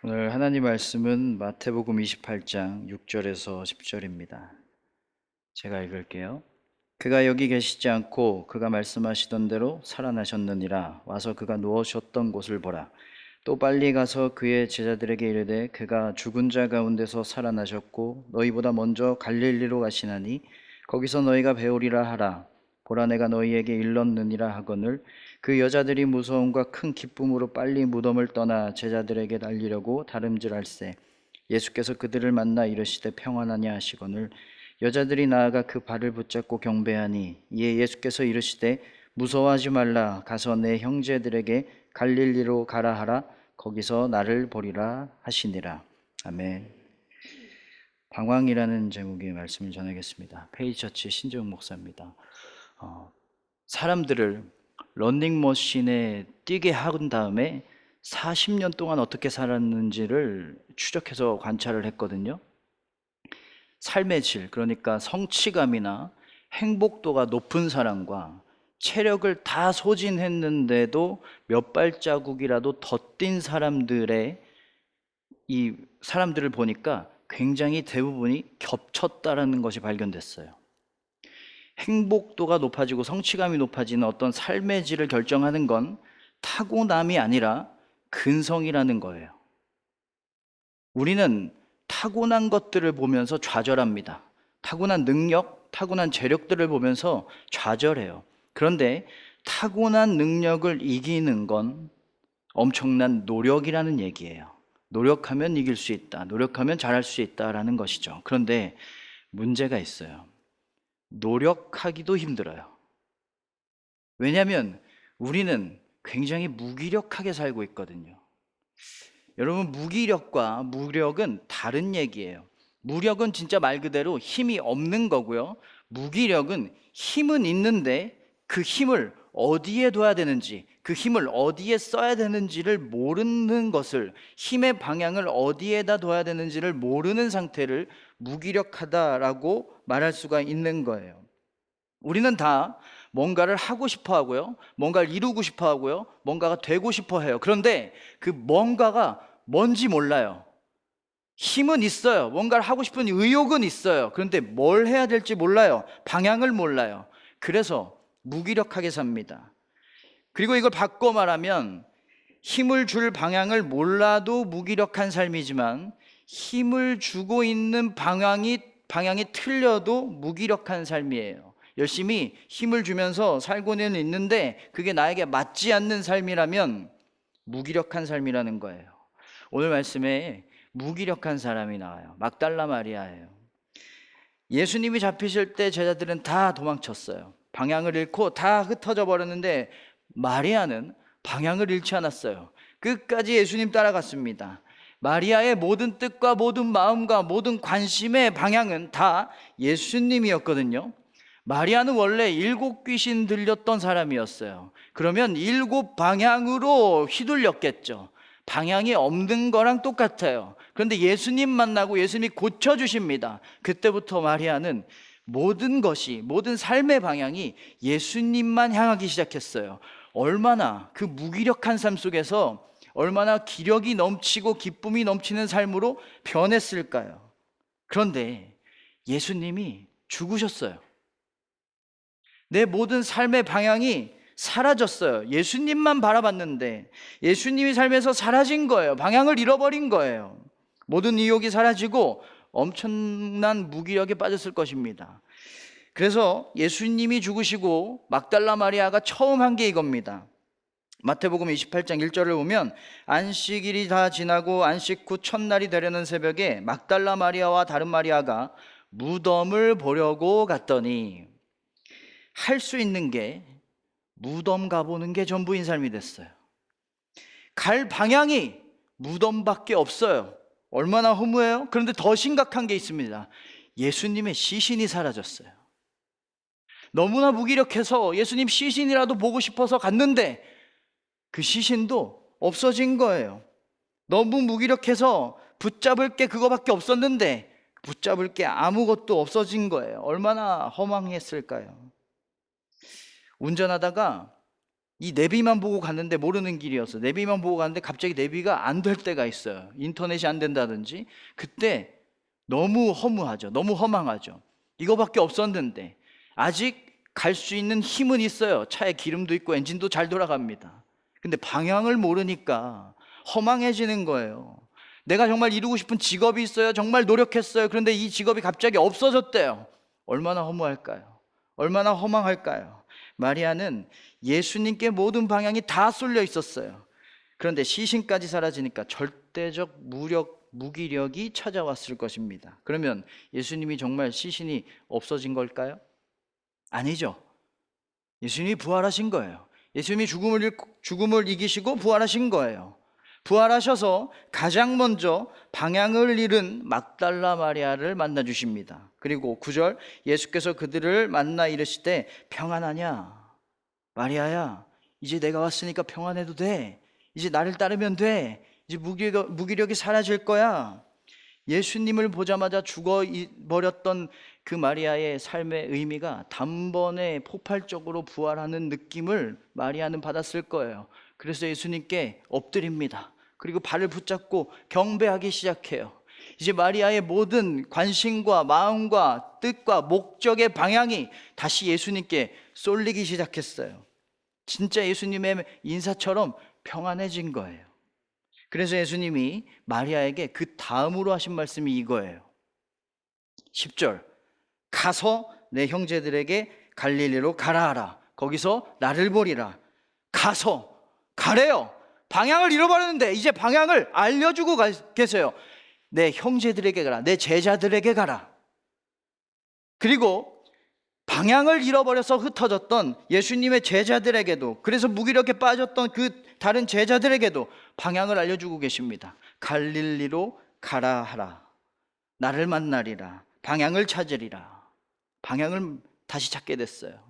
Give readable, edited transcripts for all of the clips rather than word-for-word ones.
오늘 하나님 말씀은 마태복음 28장 6절에서 10절입니다. 제가 읽을게요. 그가 여기 계시지 않고 그가 말씀하시던 대로 살아나셨느니라. 와서 그가 누우셨던 곳을 보라. 또 빨리 가서 그의 제자들에게 이르되 그가 죽은 자 가운데서 살아나셨고 너희보다 먼저 갈릴리로 가시나니 거기서 너희가 배우리라 하라. 보라, 내가 너희에게 일렀느니라 하거늘. 그 여자들이 무서움과 큰 기쁨으로 빨리 무덤을 떠나 제자들에게 달리려고 다름질할세. 예수께서 그들을 만나 이르시되 평안하냐 하시거늘 여자들이 나아가 그 발을 붙잡고 경배하니 이에 예수께서 이르시되 무서워하지 말라. 가서 내 형제들에게 갈릴리로 가라 하라. 거기서 나를 보리라 하시니라. 아멘. 방황이라는 제목의 말씀을 전하겠습니다. 페이처치 신재웅 목사입니다. 사람들을 런닝머신에 뛰게 한 다음에 40년 동안 어떻게 살았는지를 추적해서 관찰을 했거든요. 삶의 질, 그러니까 성취감이나 행복도가 높은 사람과 체력을 다 소진했는데도 몇 발자국이라도 더 뛴 사람들의 이 사람들을 보니까 굉장히 대부분이 겹쳤다라는 것이 발견됐어요. 행복도가 높아지고 성취감이 높아지는 어떤 삶의 질을 결정하는 건 타고남이 아니라 근성이라는 거예요. 우리는 타고난 것들을 보면서 좌절합니다. 타고난 능력, 타고난 재력들을 보면서 좌절해요. 그런데 타고난 능력을 이기는 건 엄청난 노력이라는 얘기예요. 노력하면 이길 수 있다. 노력하면 잘할 수 있다라는 것이죠. 그런데 문제가 있어요. 노력하기도 힘들어요. 왜냐하면 우리는 굉장히 무기력하게 살고 있거든요. 여러분, 무기력과 무력은 다른 얘기예요. 무력은 진짜 말 그대로 힘이 없는 거고요. 무기력은 힘은 있는데 그 힘을 어디에 둬야 되는지, 그 힘을 어디에 써야 되는지를 모르는 것을, 힘의 방향을 어디에다 둬야 되는지를 모르는 상태를 무기력하다라고 말할 수가 있는 거예요. 우리는 다 뭔가를 하고 싶어 하고요. 뭔가를 이루고 싶어 하고요. 뭔가가 되고 싶어 해요. 그런데 그 뭔가가 뭔지 몰라요. 힘은 있어요. 뭔가를 하고 싶은 의욕은 있어요. 그런데 뭘 해야 될지 몰라요. 방향을 몰라요. 그래서 무기력하게 삽니다. 그리고 이걸 바꿔 말하면 힘을 줄 방향을 몰라도 무기력한 삶이지만 힘을 주고 있는 방향이 틀려도 무기력한 삶이에요. 열심히 힘을 주면서 살고는 있는데 그게 나에게 맞지 않는 삶이라면 무기력한 삶이라는 거예요. 오늘 말씀에 무기력한 사람이 나와요. 막달라 마리아예요. 예수님이 잡히실 때 제자들은 다 도망쳤어요. 방향을 잃고 다 흩어져 버렸는데 마리아는 방향을 잃지 않았어요. 끝까지 예수님 따라갔습니다. 마리아의 모든 뜻과 모든 마음과 모든 관심의 방향은 다 예수님이었거든요. 마리아는 원래 7 귀신 들렸던 사람이었어요. 그러면 7 방향으로 휘둘렸겠죠. 방향이 없는 거랑 똑같아요. 그런데 예수님 만나고 예수님이 고쳐주십니다. 그때부터 마리아는 모든 것이, 모든 삶의 방향이 예수님만 향하기 시작했어요. 얼마나 그 무기력한 삶 속에서 얼마나 기력이 넘치고 기쁨이 넘치는 삶으로 변했을까요? 그런데 예수님이 죽으셨어요. 내 모든 삶의 방향이 사라졌어요. 예수님만 바라봤는데 예수님이 삶에서 사라진 거예요. 방향을 잃어버린 거예요. 모든 의욕이 사라지고 엄청난 무기력에 빠졌을 것입니다. 그래서 예수님이 죽으시고 막달라 마리아가 처음 한 게 이겁니다. 마태복음 28장 1절을 보면 안식일이 다 지나고 안식 후 첫날이 되려는 새벽에 막달라 마리아와 다른 마리아가 무덤을 보려고 갔더니 할 수 있는 게 무덤 가보는 게 전부인 삶이 됐어요. 갈 방향이 무덤밖에 없어요. 얼마나 허무해요? 그런데 더 심각한 게 있습니다. 예수님의 시신이 사라졌어요. 너무나 무기력해서 예수님 시신이라도 보고 싶어서 갔는데 그 시신도 없어진 거예요. 너무 무기력해서 붙잡을 게 그거밖에 없었는데 붙잡을 게 아무것도 없어진 거예요. 얼마나 허망했을까요? 운전하다가 이 내비만 보고 갔는데 모르는 길이어서 내비만 보고 갔는데 갑자기 내비가 안 될 때가 있어요. 인터넷이 안 된다든지. 그때 너무 허무하죠. 너무 허망하죠. 이거밖에 없었는데 아직 갈 수 있는 힘은 있어요. 차에 기름도 있고 엔진도 잘 돌아갑니다. 근데 방향을 모르니까 허망해지는 거예요. 내가 정말 이루고 싶은 직업이 있어요. 정말 노력했어요. 그런데 이 직업이 갑자기 없어졌대요. 얼마나 허무할까요? 얼마나 허망할까요? 마리아는 예수님께 모든 방향이 다 쏠려 있었어요. 그런데 시신까지 사라지니까 절대적 무기력이 찾아왔을 것입니다. 그러면 예수님이 정말 시신이 없어진 걸까요? 아니죠. 예수님이 부활하신 거예요. 예수님이 죽음을 이기시고 부활하신 거예요. 부활하셔서 가장 먼저 방향을 잃은 막달라 마리아를 만나 주십니다. 그리고 9절, 예수께서 그들을 만나 이르시되 평안하냐? 마리아야, 이제 내가 왔으니까 평안해도 돼. 이제 나를 따르면 돼. 이제 무기력이 사라질 거야. 예수님을 보자마자 죽어버렸던 그 마리아의 삶의 의미가 단번에 폭발적으로 부활하는 느낌을 마리아는 받았을 거예요. 그래서 예수님께 엎드립니다. 그리고 발을 붙잡고 경배하기 시작해요. 이제 마리아의 모든 관심과 마음과 뜻과 목적의 방향이 다시 예수님께 쏠리기 시작했어요. 진짜 예수님의 인사처럼 평안해진 거예요. 그래서 예수님이 마리아에게 그 다음으로 하신 말씀이 이거예요. 10절, 가서 내 형제들에게 갈릴리로 가라 하라. 거기서 나를 보리라. 가서, 가래요. 방향을 잃어버렸는데 이제 방향을 알려주고 계세요. 내 형제들에게 가라. 내 제자들에게 가라. 그리고 방향을 잃어버려서 흩어졌던 예수님의 제자들에게도, 그래서 무기력에 빠졌던 그 다른 제자들에게도 방향을 알려주고 계십니다. 갈릴리로 가라 하라. 나를 만나리라. 방향을 찾으리라. 방향을 다시 찾게 됐어요.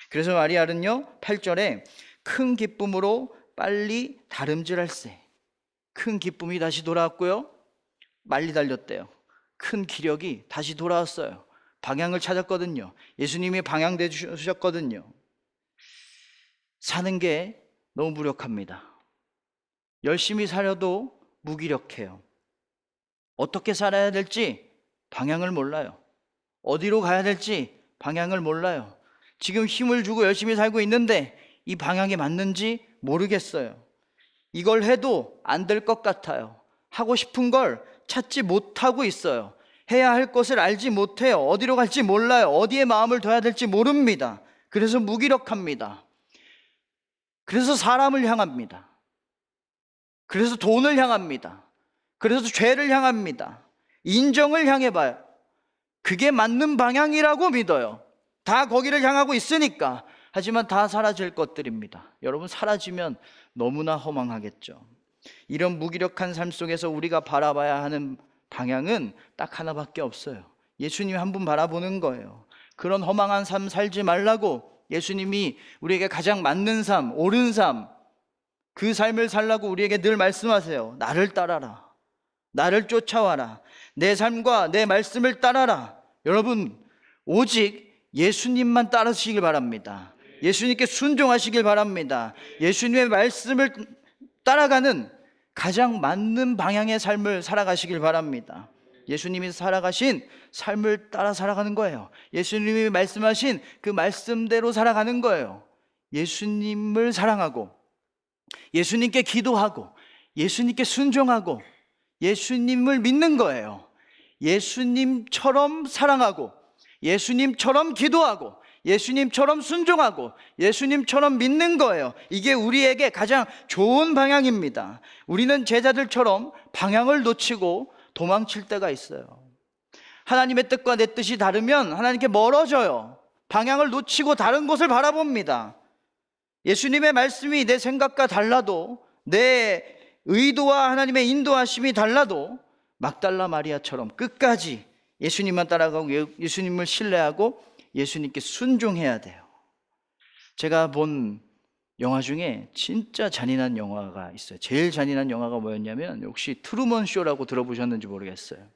그래서 마리아는요 8절에 큰 기쁨으로 빨리 다름질할세. 큰 기쁨이 다시 돌아왔고요, 빨리 달렸대요. 큰 기력이 다시 돌아왔어요. 방향을 찾았거든요. 예수님이 방향 되주셨거든요. 사는 게 너무 무력합니다. 열심히 살아도 무기력해요. 어떻게 살아야 될지 방향을 몰라요. 어디로 가야 될지 방향을 몰라요. 지금 힘을 주고 열심히 살고 있는데 이 방향이 맞는지 모르겠어요. 이걸 해도 안 될 것 같아요. 하고 싶은 걸 찾지 못하고 있어요. 해야 할 것을 알지 못해요. 어디로 갈지 몰라요. 어디에 마음을 둬야 될지 모릅니다. 그래서 무기력합니다. 그래서 사람을 향합니다. 그래서 돈을 향합니다. 그래서 죄를 향합니다. 인정을 향해 봐요. 그게 맞는 방향이라고 믿어요. 다 거기를 향하고 있으니까. 하지만 다 사라질 것들입니다. 여러분, 사라지면 너무나 허망하겠죠. 이런 무기력한 삶 속에서 우리가 바라봐야 하는 방향은 딱 하나밖에 없어요. 예수님 한 분 바라보는 거예요. 그런 허망한 삶 살지 말라고 예수님이 우리에게 가장 맞는 삶, 옳은 삶, 그 삶을 살라고 우리에게 늘 말씀하세요. 나를 따라라. 나를 쫓아와라. 내 삶과 내 말씀을 따라라. 여러분, 오직 예수님만 따르시길 바랍니다. 예수님께 순종하시길 바랍니다. 예수님의 말씀을 따라가는 가장 맞는 방향의 삶을 살아가시길 바랍니다. 예수님이 살아가신 삶을 따라 살아가는 거예요. 예수님이 말씀하신 그 말씀대로 살아가는 거예요. 예수님을 사랑하고, 예수님께 기도하고, 예수님께 순종하고, 예수님을 믿는 거예요. 예수님처럼 사랑하고, 예수님처럼 기도하고, 예수님처럼 순종하고, 예수님처럼 믿는 거예요. 이게 우리에게 가장 좋은 방향입니다. 우리는 제자들처럼 방향을 놓치고 도망칠 때가 있어요. 하나님의 뜻과 내 뜻이 다르면 하나님께 멀어져요. 방향을 놓치고 다른 곳을 바라봅니다. 예수님의 말씀이 내 생각과 달라도, 내 의도와 하나님의 인도하심이 달라도 막달라 마리아처럼 끝까지 예수님만 따라가고 예수님을 신뢰하고 예수님께 순종해야 돼요. 제가 본 영화 중에 진짜 잔인한 영화가 있어요. 제일 잔인한 영화가 뭐였냐면, 혹시 트루먼 쇼라고 들어보셨는지 모르겠어요.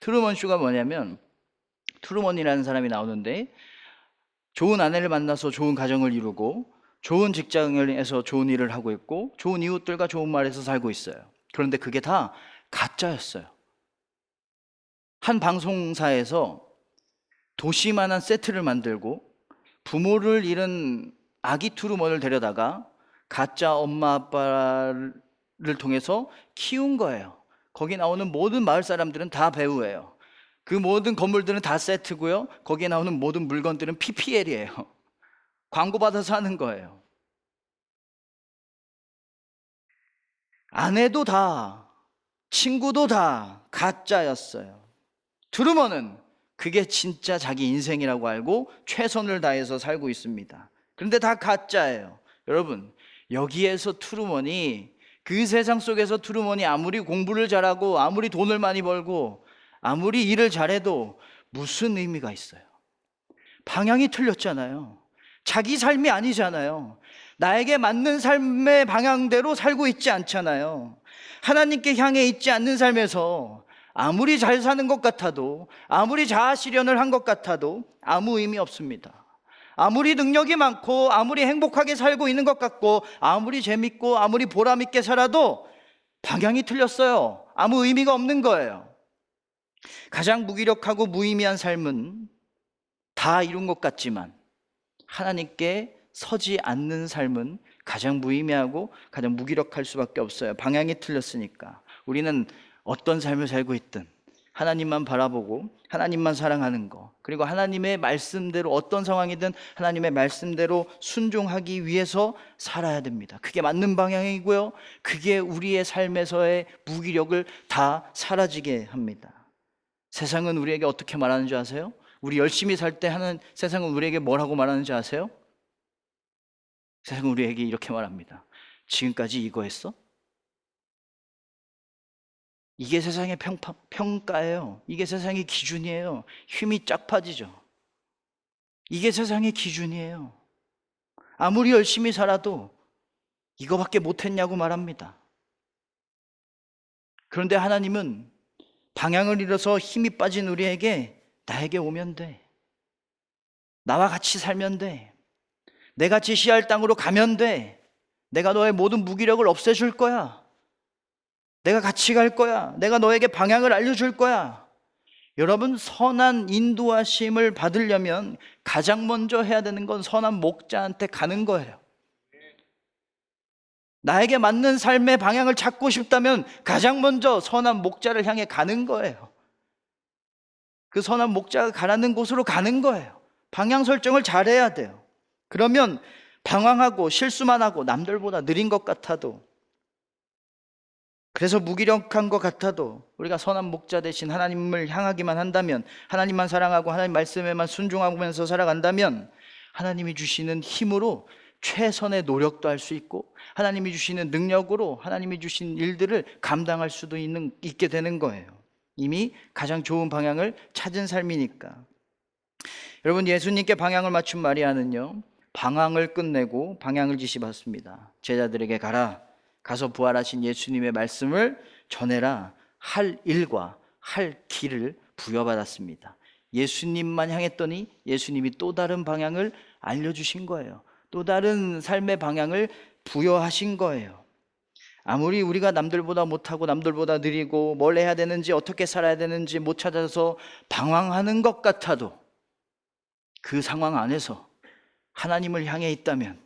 트루먼 쇼가 뭐냐면, 트루먼이라는 사람이 나오는데 좋은 아내를 만나서 좋은 가정을 이루고 좋은 직장에서 좋은 일을 하고 있고 좋은 이웃들과 좋은 말에서 살고 있어요. 그런데 그게 다 가짜였어요. 한 방송사에서 도시만한 세트를 만들고 부모를 잃은 아기 트루먼을 데려다가 가짜 엄마 아빠를 통해서 키운 거예요. 거기 나오는 모든 마을 사람들은 다 배우예요. 그 모든 건물들은 다 세트고요. 거기에 나오는 모든 물건들은 PPL이에요. 광고 받아서 하는 거예요. 아내도 다, 친구도 다 가짜였어요. 트루먼은 그게 진짜 자기 인생이라고 알고 최선을 다해서 살고 있습니다. 그런데 다 가짜예요. 여러분, 여기에서 트루먼이, 그 세상 속에서 트루먼이 아무리 공부를 잘하고 아무리 돈을 많이 벌고 아무리 일을 잘해도 무슨 의미가 있어요? 방향이 틀렸잖아요. 자기 삶이 아니잖아요. 나에게 맞는 삶의 방향대로 살고 있지 않잖아요. 하나님께 향해 있지 않는 삶에서 아무리 잘 사는 것 같아도, 아무리 자아 실현을 한 것 같아도 아무 의미 없습니다. 아무리 능력이 많고 아무리 행복하게 살고 있는 것 같고 아무리 재밌고 아무리 보람 있게 살아도 방향이 틀렸어요. 아무 의미가 없는 거예요. 가장 무기력하고 무의미한 삶은 다 이룬 것 같지만 하나님께 서지 않는 삶은 가장 무의미하고 가장 무기력할 수밖에 없어요. 방향이 틀렸으니까. 우리는 어떤 삶을 살고 있든 하나님만 바라보고 하나님만 사랑하는 거, 그리고 하나님의 말씀대로 어떤 상황이든 하나님의 말씀대로 순종하기 위해서 살아야 됩니다. 그게 맞는 방향이고요. 그게 우리의 삶에서의 무기력을 다 사라지게 합니다. 세상은 우리에게 어떻게 말하는지 아세요? 우리 열심히 살 때 하는 세상은 우리에게 뭐라고 말하는지 아세요? 세상은 우리에게 이렇게 말합니다. 지금까지 이거 했어? 이게 세상의 평가예요. 이게 세상의 기준이에요. 힘이 쫙 빠지죠. 이게 세상의 기준이에요. 아무리 열심히 살아도 이거밖에 못했냐고 말합니다. 그런데 하나님은 방향을 잃어서 힘이 빠진 우리에게 나에게 오면 돼. 나와 같이 살면 돼. 내가 지시할 땅으로 가면 돼. 내가 너의 모든 무기력을 없애줄 거야. 내가 같이 갈 거야. 내가 너에게 방향을 알려줄 거야. 여러분, 선한 인도하심을 받으려면 가장 먼저 해야 되는 건 선한 목자한테 가는 거예요. 나에게 맞는 삶의 방향을 찾고 싶다면 가장 먼저 선한 목자를 향해 가는 거예요. 그 선한 목자가 가라는 곳으로 가는 거예요. 방향 설정을 잘해야 돼요. 그러면 방황하고 실수만 하고 남들보다 느린 것 같아도, 그래서 무기력한 것 같아도 우리가 선한 목자 대신 하나님을 향하기만 한다면, 하나님만 사랑하고 하나님 말씀에만 순종하면서 살아간다면 하나님이 주시는 힘으로 최선의 노력도 할 수 있고 하나님이 주시는 능력으로 하나님이 주신 일들을 감당할 수도 있게 되는 거예요. 이미 가장 좋은 방향을 찾은 삶이니까. 여러분, 예수님께 방향을 맞춘 마리아는요, 방황을 끝내고 방향을 지시받습니다. 제자들에게 가서 부활하신 예수님의 말씀을 전해라. 할 일과 할 길을 부여받았습니다. 예수님만 향했더니 예수님이 또 다른 방향을 알려주신 거예요. 또 다른 삶의 방향을 부여하신 거예요. 아무리 우리가 남들보다 못하고 남들보다 느리고 뭘 해야 되는지 어떻게 살아야 되는지 못 찾아서 방황하는 것 같아도 그 상황 안에서 하나님을 향해 있다면,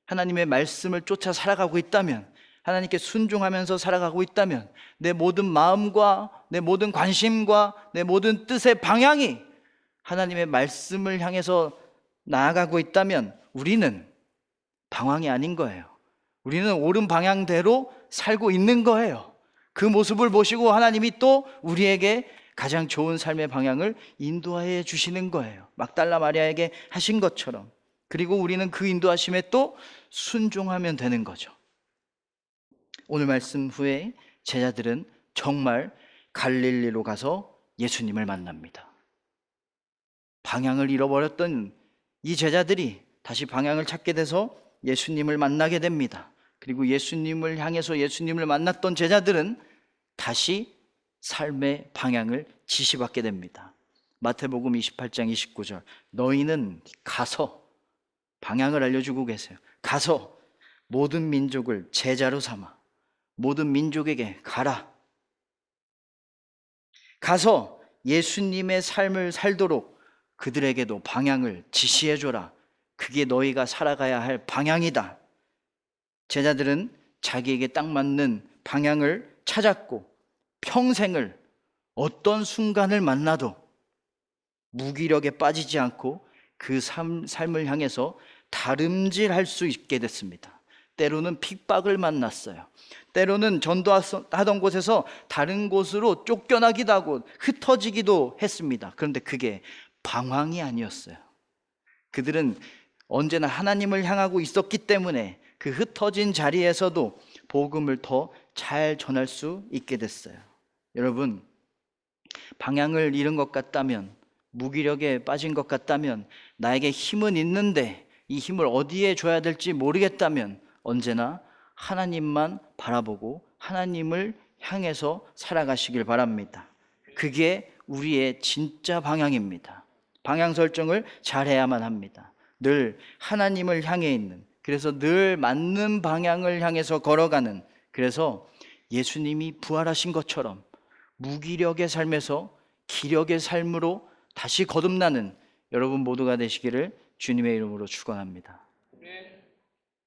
하나님의 말씀을 쫓아 살아가고 있다면, 하나님께 순종하면서 살아가고 있다면 내 모든 마음과 내 모든 관심과 내 모든 뜻의 방향이 하나님의 말씀을 향해서 나아가고 있다면 우리는 방황이 아닌 거예요. 우리는 옳은 방향대로 살고 있는 거예요. 그 모습을 보시고 하나님이 또 우리에게 가장 좋은 삶의 방향을 인도하여 주시는 거예요. 막달라 마리아에게 하신 것처럼. 그리고 우리는 그 인도하심에 또 순종하면 되는 거죠. 오늘 말씀 후에 제자들은 정말 갈릴리로 가서 예수님을 만납니다. 방향을 잃어버렸던 이 제자들이 다시 방향을 찾게 돼서 예수님을 만나게 됩니다. 그리고 예수님을 향해서 예수님을 만났던 제자들은 다시 삶의 방향을 지시받게 됩니다. 마태복음 28장 29절, 너희는 가서 방향을 알려주고 계세요. 가서 모든 민족을 제자로 삼아 모든 민족에게 가라. 가서 예수님의 삶을 살도록 그들에게도 방향을 지시해줘라. 그게 너희가 살아가야 할 방향이다. 제자들은 자기에게 딱 맞는 방향을 찾았고 평생을 어떤 순간을 만나도 무기력에 빠지지 않고 그 삶을 향해서 다름질할 수 있게 됐습니다. 때로는 핍박을 만났어요. 때로는 전도하던 곳에서 다른 곳으로 쫓겨나기도 하고 흩어지기도 했습니다. 그런데 그게 방황이 아니었어요. 그들은 언제나 하나님을 향하고 있었기 때문에 그 흩어진 자리에서도 복음을 더 잘 전할 수 있게 됐어요. 여러분, 방향을 잃은 것 같다면, 무기력에 빠진 것 같다면, 나에게 힘은 있는데 이 힘을 어디에 줘야 될지 모르겠다면 언제나 하나님만 바라보고 하나님을 향해서 살아가시길 바랍니다. 그게 우리의 진짜 방향입니다. 방향 설정을 잘해야만 합니다. 늘 하나님을 향해 있는, 그래서 늘 맞는 방향을 향해서 걸어가는, 그래서 예수님이 부활하신 것처럼 무기력의 삶에서 기력의 삶으로 다시 거듭나는 여러분 모두가 되시기를 주님의 이름으로 축원합니다.